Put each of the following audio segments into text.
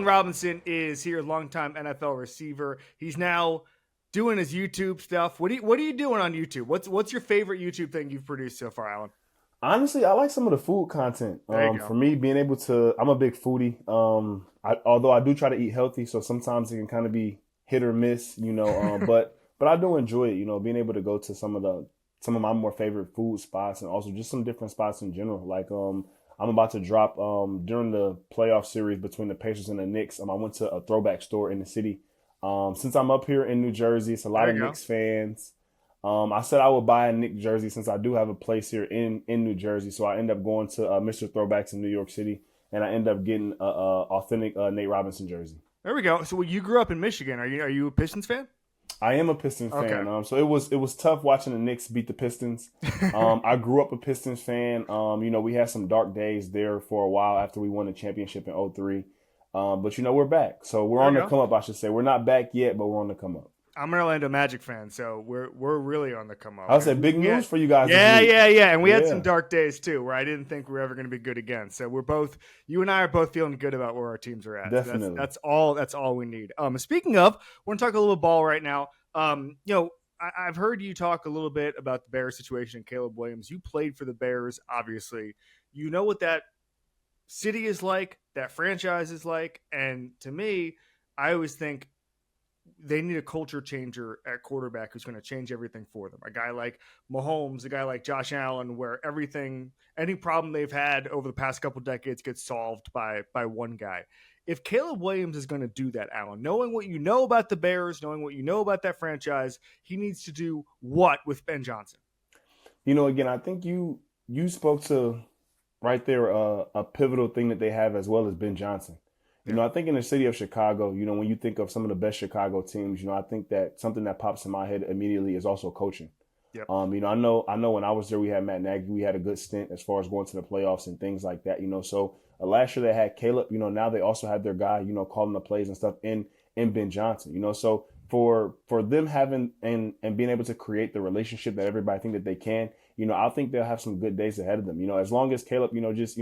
Robinson is here, longtime NFL receiver. He's now doing his YouTube stuff. What are you doing on YouTube? What's your favorite YouTube thing you've produced so far, Alan? Honestly, I like some of the food content. There you For go. me, being able to, I'm a big foodie. Although I do try to eat healthy, so sometimes it can kind of be hit or miss, but I do enjoy it. Being able to go to some of my more favorite food spots, and also just some different spots in general. Like I'm about to drop during the playoff series between the Pacers and the Knicks. I went to a throwback store in the city. Since I'm up here in New Jersey, it's a lot There of you go. Knicks fans. I said I would buy a Knicks jersey since I do have a place here in New Jersey. So I end up going to Mr. Throwbacks in New York City, and I end up getting a authentic Nate Robinson jersey. There we go. So you grew up in Michigan. Are you a Pistons fan? I am a Pistons Okay. fan. So it was tough watching the Knicks beat the Pistons. I grew up a Pistons fan. We had some dark days there for a while after we won the championship in '03. But we're back. So we're There on you the go. come up, I should say. We're not back yet, but we're on the come up. I'm an Orlando Magic fan, so we're really on the come up. I would say big Yeah. news for you guys Yeah, this week. yeah. And we had some Yeah, dark days too, where I didn't think we were ever going to be good again. So you and I are both feeling good about where our teams are at. So definitely. that's all we need. Speaking of, we're going to talk a little ball right now. I've heard you talk a little bit about the Bears situation and Caleb Williams. You played for the Bears, obviously. You know what that city is like, that franchise is like, and to me, I always think they need a culture changer at quarterback who's going to change everything for them. A guy like Mahomes, a guy like Josh Allen, where any problem they've had over the past couple decades gets solved by one guy. If Caleb Williams is going to do that, Allen, knowing what you know about the Bears, knowing what you know about that franchise, he needs to do what with Ben Johnson? Again, I think you spoke to right there a pivotal thing that they have as well as Ben Johnson. Yeah. I think in the city of Chicago, when you think of some of the best Chicago teams, I think that something that pops in my head immediately is also coaching. Yep. I know when I was there, we had Matt Nagy. We had a good stint as far as going to the playoffs and things like that. So last year they had Caleb. Now they also have their guy, calling the plays and stuff in Ben Johnson. So for them having and being able to create the relationship that everybody think that they can, I think they'll have some good days ahead of them. As long as Caleb, just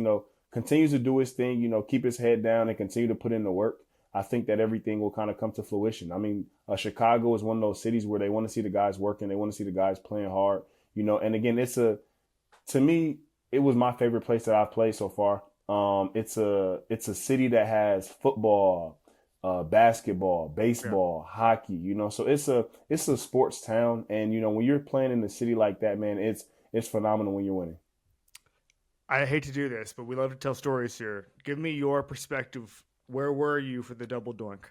continues to do his thing, keep his head down and continue to put in the work, I think that everything will kind of come to fruition. I mean, Chicago is one of those cities where they want to see the guys working. They want to see the guys playing hard, and again, to me, it was my favorite place that I've played so far. It's a city that has football, basketball, baseball, hockey, so it's a sports town. And, when you're playing in a city like that, man, it's phenomenal when you're winning. I hate to do this, but we love to tell stories here. Give me your perspective. Where were you for the double doink?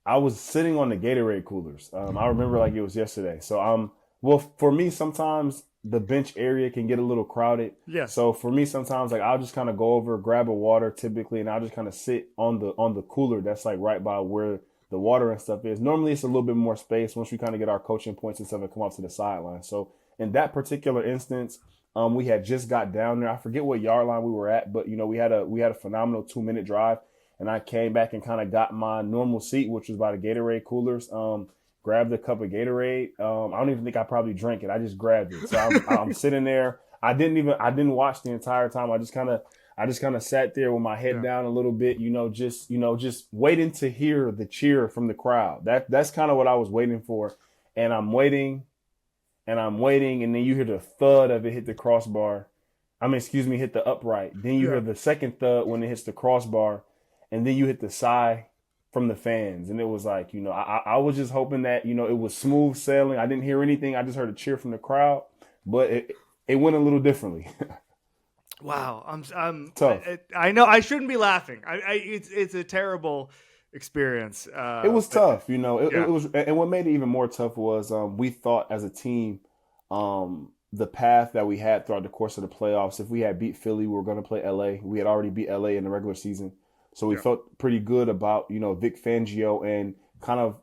I was sitting on the Gatorade coolers. I remember like it was yesterday. So well, for me, sometimes the bench area can get a little crowded. Yes. So for me, sometimes like I'll just kind of go over, grab a water typically, and I'll just kind of sit on the cooler that's like right by where the water and stuff is. Normally it's a little bit more space once we kind of get our coaching points and stuff and come off to the sideline. So in that particular instance, we had just got down there. I forget what yard line we were at, but we had a phenomenal 2-minute drive, and I came back and kind of got my normal seat, which was by the Gatorade coolers. Grabbed a cup of Gatorade. I don't even think I probably drank it. I just grabbed it. So I'm sitting there. I didn't watch the entire time. I just kind of sat there with my head down a little bit, just waiting to hear the cheer from the crowd. That's kind of what I was waiting for, and I'm waiting. And then you hear the thud of it hit the crossbar. Hit the upright. Then you hear the second thud when it hits the crossbar, and then you hit the sigh from the fans. And it was like, I was just hoping that, it was smooth sailing. I didn't hear anything. I just heard a cheer from the crowd, but it went a little differently. Wow, I'm Tough. I know I shouldn't be laughing. It's a terrible experience. It was tough, It was, and what made it even more tough was we thought as a team, the path that we had throughout the course of the playoffs. If we had beat Philly, we were going to play LA. We had already beat LA in the regular season, so we felt pretty good about Vic Fangio and kind of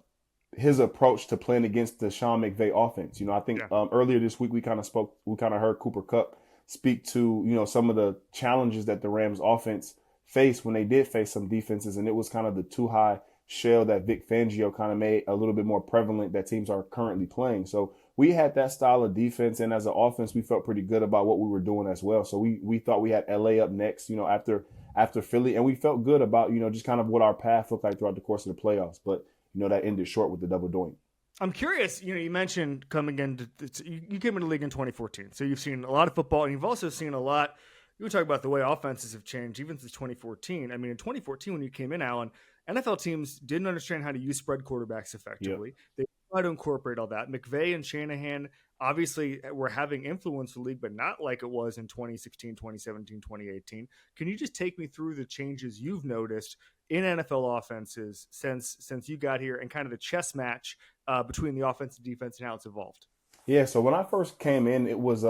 his approach to playing against the Sean McVay offense. I think earlier this week we kind of heard Cooper Kupp speak to some of the challenges that the Rams offense faced when they did face some defenses, and it was kind of the too high shell that Vic Fangio kind of made a little bit more prevalent that teams are currently playing. So we had that style of defense, and as an offense, we felt pretty good about what we were doing as well. So we thought we had LA up next, after after Philly, and we felt good about, just kind of what our path looked like throughout the course of the playoffs. But, that ended short with the double doink. I'm curious, you mentioned coming into you came into the league in 2014, so you've seen a lot of football, and you've also seen a lot. You were talking about the way offenses have changed even since 2014. I mean, in 2014 when you came in, Alan, NFL teams didn't understand how to use spread quarterbacks effectively. Yep. They tried to incorporate all that. McVay and Shanahan obviously were having influence in the league, but not like it was in 2016, 2017, 2018. Can you just take me through the changes you've noticed in NFL offenses since you got here, and kind of the chess match between the offense and defense and how it's evolved? Yeah, so when I first came in, it was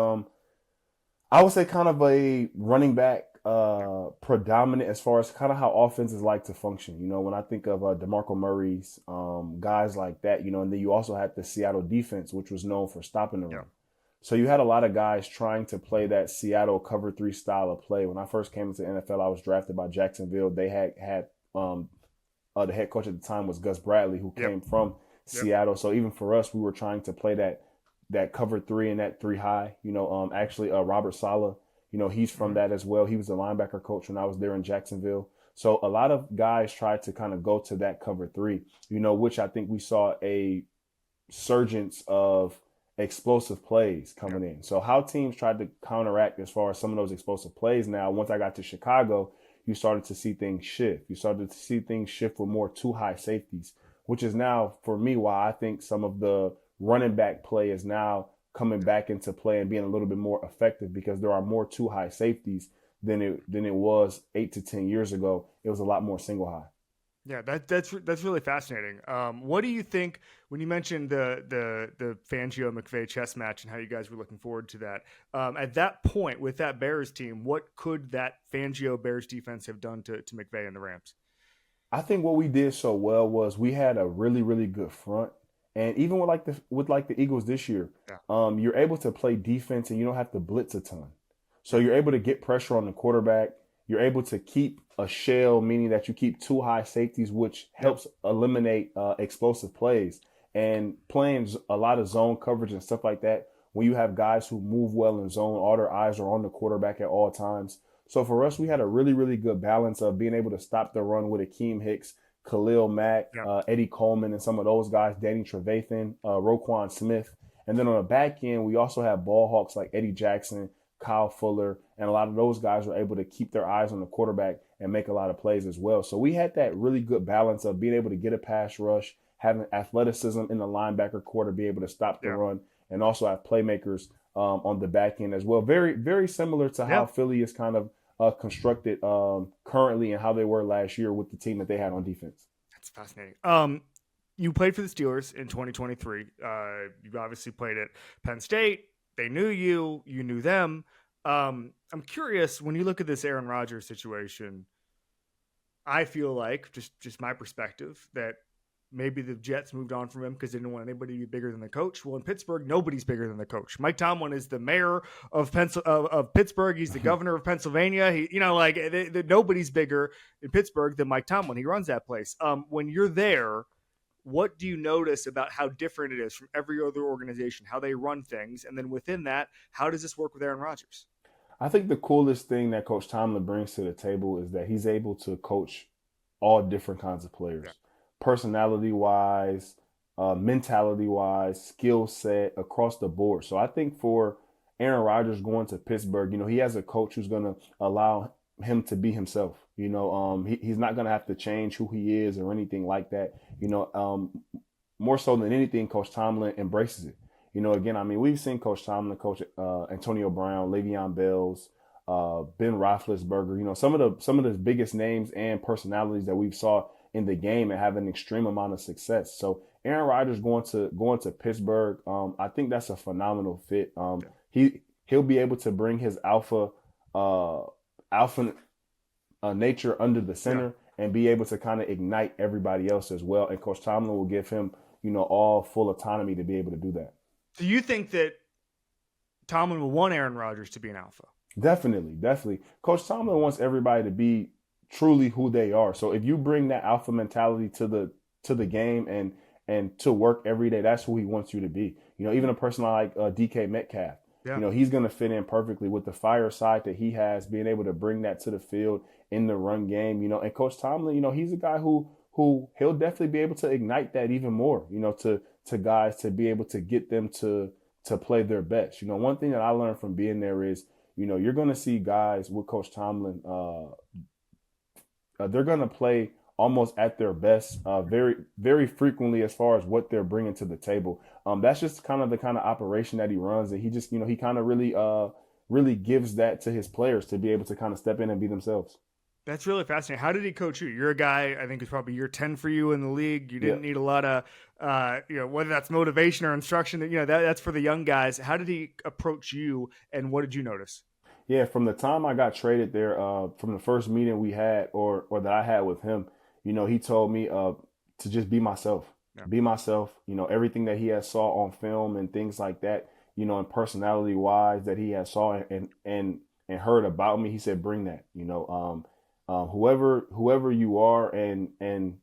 I would say kind of a running back predominant as far as kind of how offenses like to function. When I think of DeMarco Murray's, guys like that, and then you also had the Seattle defense, which was known for stopping the run. So you had a lot of guys trying to play that Seattle cover 3 style of play. When I first came into the NFL, I was drafted by Jacksonville. They had the head coach at the time was Gus Bradley, who came from Seattle. So even for us, we were trying to play that cover 3 and that 3 high. Actually, Robert Saleh, he's from that as well. He was the linebacker coach when I was there in Jacksonville. So a lot of guys tried to kind of go to that cover 3, which I think we saw a surgence of explosive plays coming in. So how teams tried to counteract as far as some of those explosive plays. Now, once I got to Chicago, you started to see things shift. You started to see things shift with more 2 high safeties, which is now, for me, why I think some of the running back play is now coming back into play and being a little bit more effective, because there are more 2 high safeties than it was 8 to 10 years ago. It was a lot more single high. Yeah, that's really fascinating. What do you think when you mentioned the Fangio McVay chess match and how you guys were looking forward to that? At that point with that Bears team, what could that Fangio Bears defense have done to McVay and the Rams? I think what we did so well was we had a really, really good front. And even with the Eagles this year, you're able to play defense and you don't have to blitz a ton. So you're able to get pressure on the quarterback. You're able to keep a shell, meaning that you keep 2 high safeties, which helps eliminate explosive plays. And playing a lot of zone coverage and stuff like that, when you have guys who move well in zone, all their eyes are on the quarterback at all times. So for us, we had a really, really good balance of being able to stop the run with Akeem Hicks, Khalil Mack, Eddie Coleman, and some of those guys, Danny Trevathan, Roquan Smith. And then on the back end, we also have ball hawks like Eddie Jackson, Kyle Fuller, and a lot of those guys were able to keep their eyes on the quarterback and make a lot of plays as well. So we had that really good balance of being able to get a pass rush, having athleticism in the linebacker core to be able to stop the run, and also have playmakers on the back end as well. Very, very similar to how Philly is kind of constructed currently and how they were last year with the team that they had on defense. That's fascinating. You played for the Steelers in 2023. You obviously played at Penn State. They knew you. You knew them. I'm curious, when you look at this Aaron Rodgers situation, I feel like, just my perspective, that maybe the Jets moved on from him because they didn't want anybody to be bigger than the coach. Well, in Pittsburgh, nobody's bigger than the coach. Mike Tomlin is the mayor of Pittsburgh. He's the governor of Pennsylvania. Nobody's bigger in Pittsburgh than Mike Tomlin. He runs that place. When you're there, what do you notice about how different it is from every other organization, how they run things? And then within that, how does this work with Aaron Rodgers? I think the coolest thing that Coach Tomlin brings to the table is that he's able to coach all different kinds of players, personality-wise, mentality-wise, skill set, across the board. So I think for Aaron Rodgers going to Pittsburgh, he has a coach who's going to allow him to be himself. He's not going to have to change who he is or anything like that. More so than anything, Coach Tomlin embraces it. Again, we've seen Coach Tomlin coach Antonio Brown, Le'Veon Bells, Ben Roethlisberger. Some of the biggest names and personalities that we've saw in the game and have an extreme amount of success. So Aaron Rodgers going to Pittsburgh, I think that's a phenomenal fit. He'll be able to bring his alpha nature under the center and be able to kind of ignite everybody else as well. And Coach Tomlin will give him, all full autonomy to be able to do that. Do you think that Tomlin will want Aaron Rodgers to be an alpha? Definitely. Coach Tomlin wants everybody to be truly who they are. So if you bring that alpha mentality to the game and to work every day, that's who he wants you to be. Even a person like DK Metcalf, he's going to fit in perfectly with the fire side that he has, being able to bring that to the field in the run game, and Coach Tomlin, he's a guy who he'll definitely be able to ignite that even more, to guys to be able to get them to play their best. One thing that I learned from being there is, you're going to see guys with Coach Tomlin, they're going to play almost at their best very, very frequently as far as what they're bringing to the table. That's just kind of the kind of operation that he runs. And he just, he kind of really gives that to his players to be able to kind of step in and be themselves. That's really fascinating. How did he coach you? You're a guy, I think it's probably year 10 for you in the league. You didn't need a lot of, whether that's motivation or instruction, that's for the young guys. How did he approach you and what did you notice? Yeah, from the time I got traded there, from the first meeting we had or that I had with him, he told me to just be myself. Yeah. Be myself. Everything that he had saw on film and things like that, and personality wise that he had saw and heard about me, he said, bring that. Whoever you are and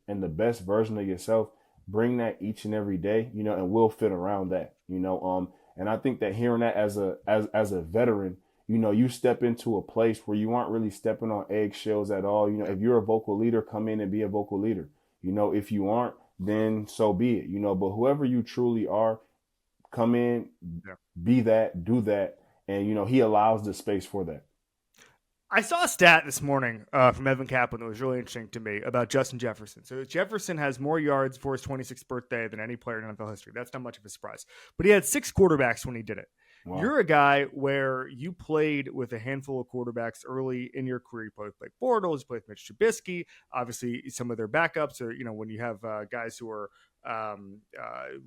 the best version of yourself, bring that each and every day, and we'll fit around that. And I think that hearing that as a veteran, you step into a place where you aren't really stepping on eggshells at all. If you're a vocal leader, come in and be a vocal leader. If you aren't, then so be it. But whoever you truly are, come in, be that, do that. And, he allows the space for that. I saw a stat this morning from Evan Kaplan that was really interesting to me about Justin Jefferson. So Jefferson has more yards for his 26th birthday than any player in NFL history. That's not much of a surprise. But he had 6 quarterbacks when he did it. Wow. You're a guy where you played with a handful of quarterbacks early in your career. You played with Blake Bortles, you played with Mitch Trubisky, obviously some of their backups, or when you have guys who are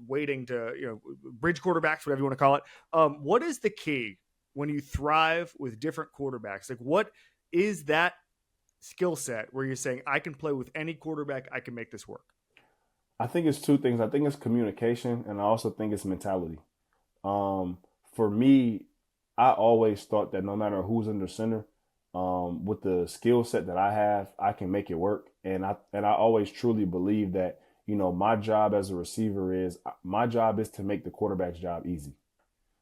waiting to bridge quarterbacks, whatever you want to call it. What is the key when you thrive with different quarterbacks? Like, what is that skill set where you're saying, I can play with any quarterback, I can make this work? I think it's 2 things. I think it's communication, and I also think it's mentality. For me, I always thought that no matter who's under center, with the skill set that I have, I can make it work. And I always truly believe that, my job as a receiver is to make the quarterback's job easy.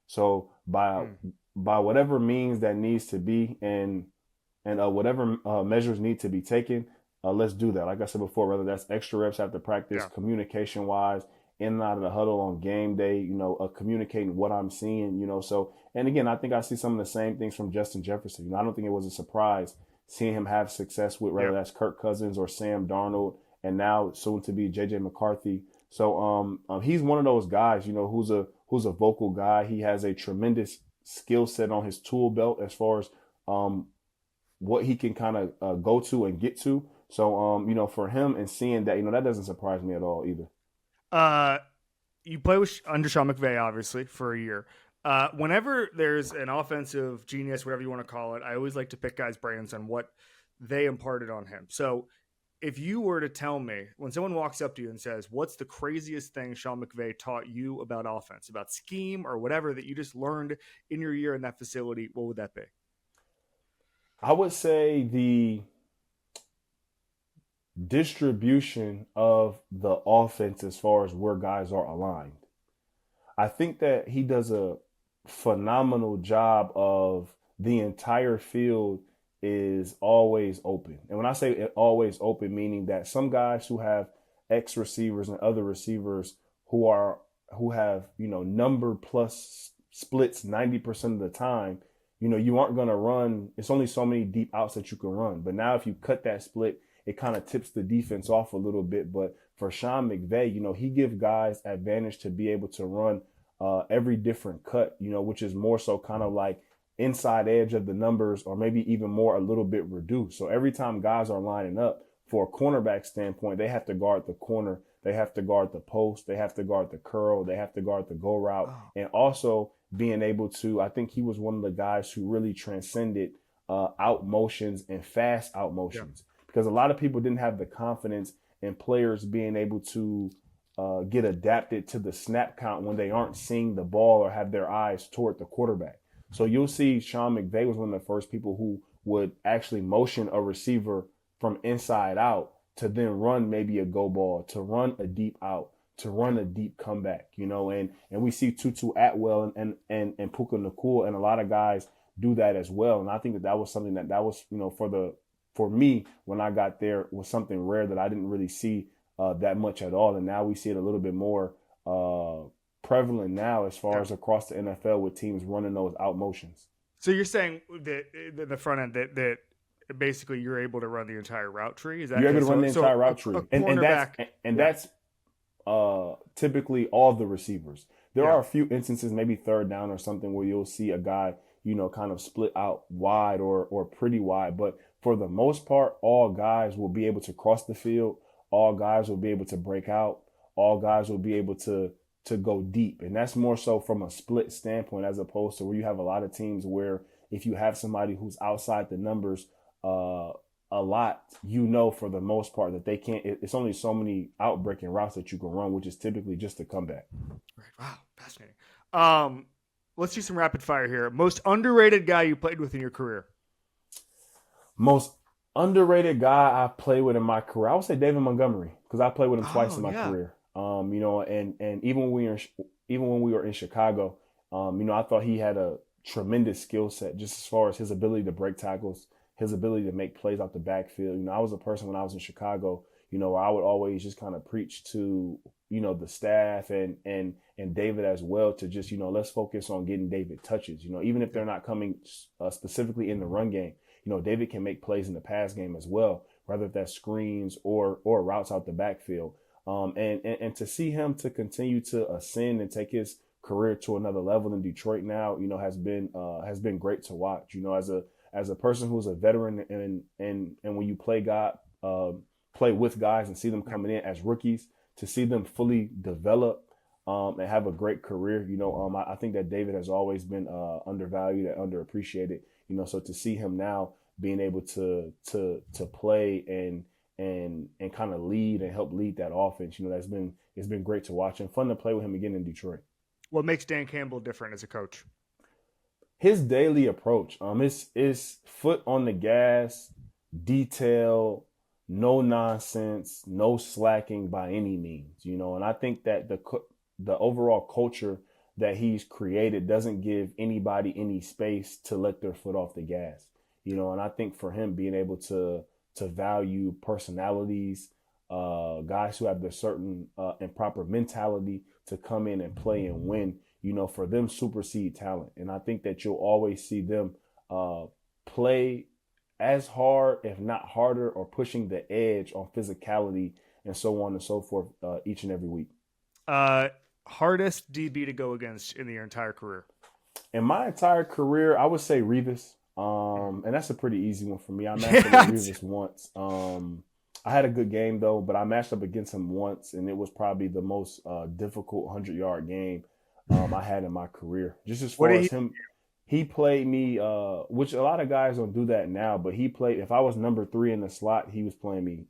So by whatever means that needs to be and whatever measures need to be taken, let's do that. Like I said before, whether that's extra reps after practice, communication wise, in and out of the huddle on game day, communicating what I'm seeing, so, and again, I think I see some of the same things from Justin Jefferson. I don't think it was a surprise seeing him have success with whether that's Kirk Cousins or Sam Darnold, and now soon to be JJ McCarthy. So, he's one of those guys, who's a vocal guy. He has a tremendous skill set on his tool belt as far as, what he can kind of go to and get to. So, for him and seeing that, that doesn't surprise me at all either. You play under Sean McVay, obviously, for a year. Whenever there's an offensive genius, whatever you want to call it, I always like to pick guys' brains on what they imparted on him. So if you were to tell me, when someone walks up to you and says, what's the craziest thing Sean McVay taught you about offense, about scheme or whatever that you just learned in your year in that facility, what would that be? I would say the distribution of the offense as far as where guys are aligned. I think that he does a phenomenal job of the entire field is always open. And when I say always open, meaning that some guys who have X receivers and other receivers who have, number plus splits 90% of the time, you aren't going to run. It's only so many deep outs that you can run. But now if you cut that split, it kind of tips the defense off a little bit. But for Sean McVay, he gives guys advantage to be able to run every different cut, which is more so kind of like inside edge of the numbers or maybe even more a little bit reduced. So every time guys are lining up for a cornerback standpoint, they have to guard the corner. They have to guard the post. They have to guard the curl. They have to guard the go route. And also being able to, I think he was one of the guys who really transcended out motions and fast out motions. Because a lot of people didn't have the confidence in players being able to get adapted to the snap count when they aren't seeing the ball or have their eyes toward the quarterback. So you'll see Sean McVay was one of the first people who would actually motion a receiver from inside out to then run maybe a go ball, to run a deep out, to run a deep comeback, and we see Tutu Atwell and Puka Nacua and a lot of guys do that as well. And I think that was something that was, for me, when I got there, was something rare that I didn't really see that much at all. And now we see it a little bit more prevalent now as far as across the NFL with teams running those out motions. So you're saying that the front end that basically you're able to run the entire route tree? Is that you're able to run the entire route tree? And that's typically all the receivers. There are a few instances, maybe third down or something, where you'll see a guy, kind of split out wide or pretty wide. But for the most part, all guys will be able to cross the field. All guys will be able to break out. All guys will be able to go deep. And that's more so from a split standpoint, as opposed to where you have a lot of teams where if you have somebody who's outside the numbers a lot, for the most part that they can't, it's only so many outbreaking routes that you can run, which is typically just a comeback. Right. Wow. Fascinating. Let's do some rapid fire here. Most underrated guy you played with in your career? Most underrated guy I played with in my career, I would say David Montgomery, because I played with him twice in my career. And even when we were in Chicago, I thought he had a tremendous skill set just as far as his ability to break tackles, his ability to make plays out the backfield. I was a person when I was in Chicago, where I would always just kind of preach to, the staff and David as well to just, let's focus on getting David touches, even if they're not coming specifically in the run game. David can make plays in the pass game as well, whether that's screens or routes out the backfield. And to see him to continue to ascend and take his career to another level in Detroit now, has been great to watch. As a person who's a veteran and when you play with guys and see them coming in as rookies, to see them fully develop and have a great career, I think that David has always been undervalued and underappreciated. So to see him now being able to play and kind of lead and help lead that offense, it's been great to watch and fun to play with him again in Detroit. What makes Dan Campbell different as a coach? His daily approach, his foot on the gas, detail, no nonsense, no slacking by any means, and I think that the overall culture that he's created doesn't give anybody any space to let their foot off the gas, and I think for him being able to value personalities, guys who have the certain and proper mentality to come in and play and win, for them supersede talent. And I think that you'll always see them play as hard, if not harder, or pushing the edge on physicality and so on and so forth each and every week. Hardest DB to go against in your entire career? In my entire career, I would say Revis. And that's a pretty easy one for me. I matched up with Revis once. I had a good game though, but I matched up against him once, and it was probably the most difficult 100-yard game I had in my career. Just as far as him, he played me, which a lot of guys don't do that now, but he played, if I was number 3 in the slot, he was playing me.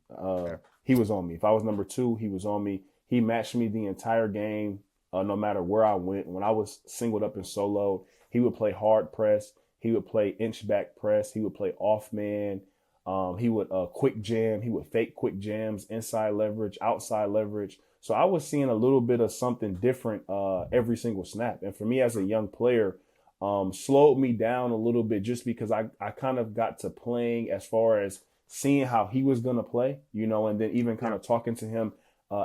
He was on me. If I was number 2, he was on me. He matched me the entire game, no matter where I went. When I was singled up and solo, he would play hard press. He would play inch back press. He would play off man. He would quick jam. He would fake quick jams, inside leverage, outside leverage. So I was seeing a little bit of something different every single snap. And for me as a young player, slowed me down a little bit just because I kind of got to playing as far as seeing how he was going to play, and then even kind of talking to him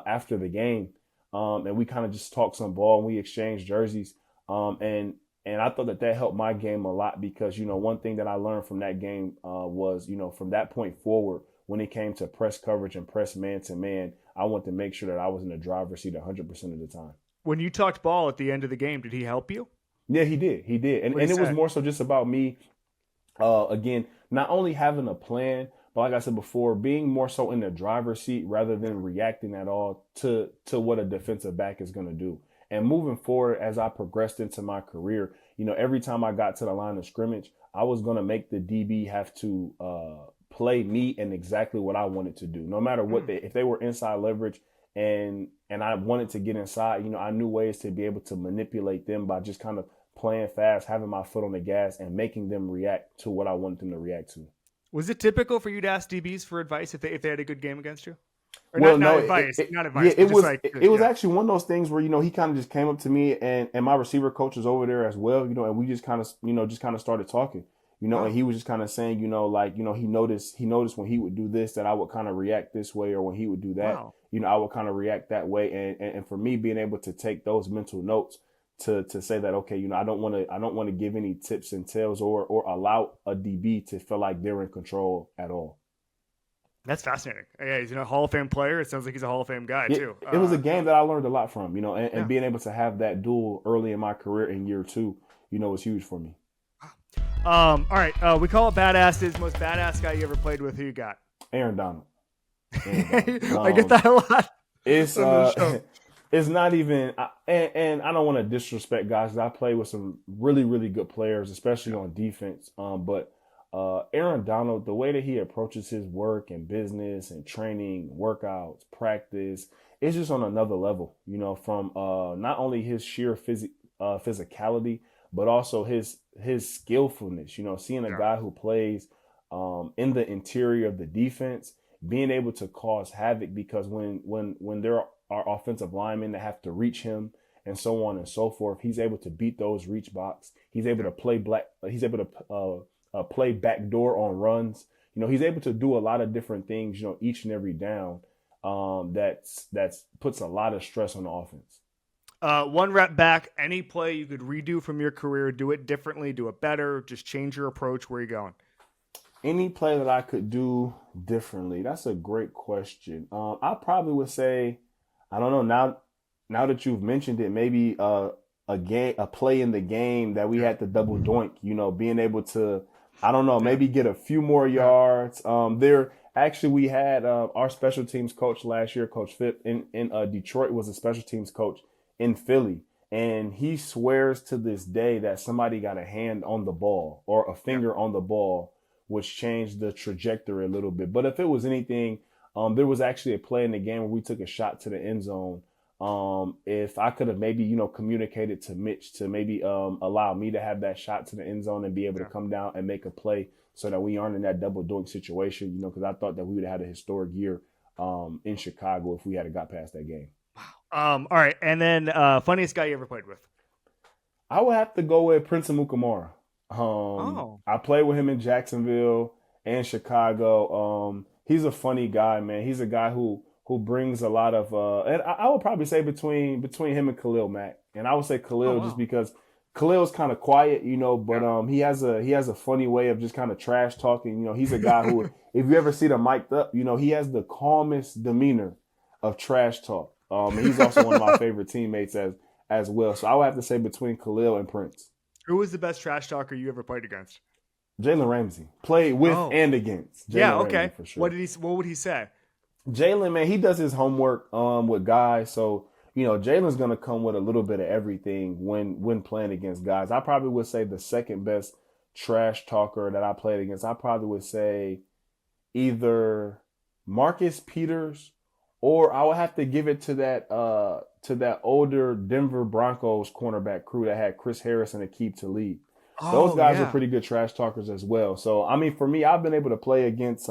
after the game. And we kind of just talked some ball and we exchanged jerseys. And I thought that helped my game a lot because, one thing that I learned from that game was, from that point forward, when it came to press coverage and press man-to-man, I wanted to make sure that I was in the driver's seat 100% of the time. When you talked ball at the end of the game, did he help you? Yeah, he did. And it was more so just about me, again, not only having a plan, but like I said before, being more so in the driver's seat rather than reacting at all to what a defensive back is going to do. And moving forward, as I progressed into my career, every time I got to the line of scrimmage, I was going to make the DB have to play me and exactly what I wanted to do. No matter what, if they were inside leverage and I wanted to get inside, I knew ways to be able to manipulate them by just kind of playing fast, having my foot on the gas and making them react to what I wanted them to react to. Was it typical for you to ask DBs for advice if they had a good game against you? Or well, not no, advice. Yeah, it was actually one of those things where, he kind of just came up to me and my receiver coach was over there as well, and we just kind of started talking, And he was just kind of saying, he noticed when he would do this that I would kind of react this way, or when he would do that, I would kind of react that way. And for me, being able to take those mental notes to say that, okay, I don't want to give any tips and tails or allow a DB to feel like they're in control at all. That's fascinating. Yeah, he's a Hall of Fame player. It sounds like he's a Hall of Fame guy too. It was a game that I learned a lot from, and being able to have that duel early in my career in year 2, was huge for me. All right. We call it badasses. Most badass guy you ever played with. Who you got? Aaron Donald. I get that a lot. It's not even, and I don't want to disrespect guys. I play with some really, really good players, especially on defense. But Aaron Donald, the way that he approaches his work and business and training, workouts, practice, it's just on another level. From not only his sheer physicality, but also his skillfulness. Seeing a guy who plays in the interior of the defense, being able to cause havoc, because when there are offensive linemen that have to reach him and so on and so forth, he's able to beat those reach blocks. He's able to play backdoor on runs. He's able to do a lot of different things, each and every down. That's puts a lot of stress on the offense. One rep back, any play you could redo from your career, do it differently, do it better, just change your approach. Where are you going? Any play that I could do differently? That's a great question. I probably would say, I don't know, now that you've mentioned it, maybe a play in the game that we had to double doink, being able to, I don't know, maybe get a few more yards. We had our special teams coach last year, Coach Phipp in Detroit, was a special teams coach in Philly. And he swears to this day that somebody got a hand on the ball or a finger on the ball, which changed the trajectory a little bit. But if it was anything, there was actually a play in the game where we took a shot to the end zone. If I could have maybe, communicated to Mitch to maybe allow me to have that shot to the end zone and be able to come down and make a play so that we aren't in that double doink situation, because I thought that we would have had a historic year in Chicago if we had got past that game. Wow. All right. And then funniest guy you ever played with? I would have to go with Prince Amukamara. I played with him in Jacksonville and Chicago. He's a funny guy, man. He's a guy who brings a lot of and I would probably say between him and Khalil Mack. And I would say Khalil just because Khalil's kind of quiet, but he has a funny way of just kind of trash talking. He's a guy who, if you ever see him mic'd up, he has the calmest demeanor of trash talk. And he's also one of my favorite teammates as well. So I would have to say between Khalil and Prince. Who was the best trash talker you ever played against? Jalen Ramsey. Played with and against. Jalen Ramsey, for sure. What would he say? Jalen, man, he does his homework with guys. So, Jalen's going to come with a little bit of everything when playing against guys. I probably would say the second best trash talker that I played against, I probably would say either Marcus Peters, or I would have to give it to that older Denver Broncos cornerback crew that had Chris Harris and Aqib Talib. Those guys are pretty good trash talkers as well. So, I mean, for me, I've been able to play against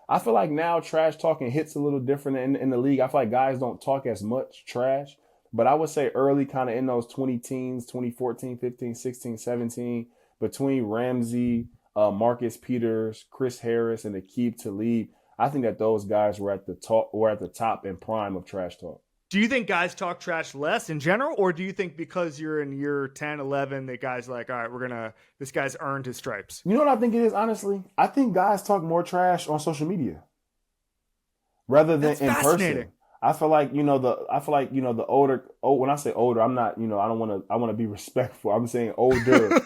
I feel like now trash talking hits a little different in the league. I feel like guys don't talk as much trash. But I would say early, kind of in those 20-teens, 2014, 15, 16, 17, between Ramsey, Marcus Peters, Chris Harris, and Aqib Talib, I think that those guys were at the top and prime of trash talk. Do you think guys talk trash less in general, or do you think because you're in year 10, 11, that guys are like, all right, this guy's earned his stripes? You know what I think it is, honestly? I think guys talk more trash on social media rather than in person. I feel like, the older, when I say older, I'm not, I want to be respectful. I'm saying older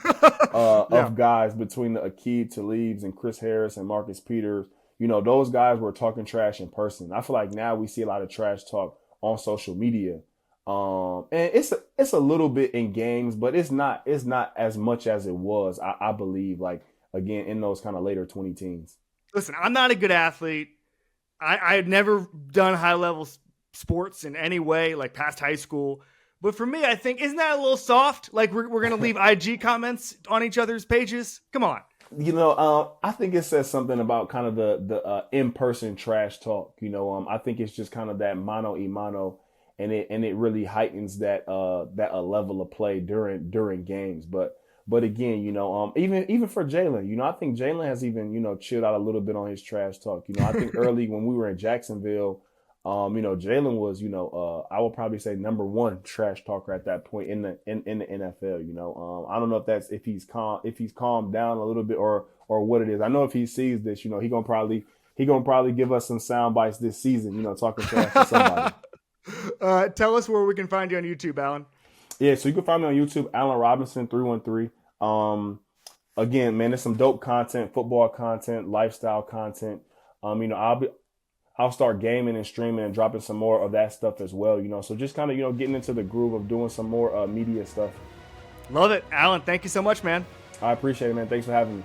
of guys between the Aqib Talibs and Chris Harris and Marcus Peters. Those guys were talking trash in person. I feel like now we see a lot of trash talk on social media. And it's a little bit in games, but it's not as much as it was, I believe, like, again, in those kind of later 20-teens. Listen, I'm not a good athlete. I had never done high-level sports in any way, like past high school. But for me, I think, isn't that a little soft? Like, we're going to leave IG comments on each other's pages? Come on. I think it says something about kind of the in-person trash talk. I think it's just kind of that mano a mano, and it really heightens that a level of play during games. But But again, even for Jalen, I think Jalen has even, chilled out a little bit on his trash talk. I think early when we were in Jacksonville, Jalen was, I would probably say number one trash talker at that point in the NFL. I don't know if he's calmed down a little bit or what it is. I know if he sees this, he gonna probably give us some sound bites this season, talking trash to somebody. Tell us where we can find you on YouTube, Alan. Yeah, so you can find me on YouTube, Allen Robinson 313. Again, man, there's some dope content, football content, lifestyle content. I'll start gaming and streaming and dropping some more of that stuff as well. So just kind of getting into the groove of doing some more media stuff. Love it, Alan. Thank you so much, man. I appreciate it, man. Thanks for having me.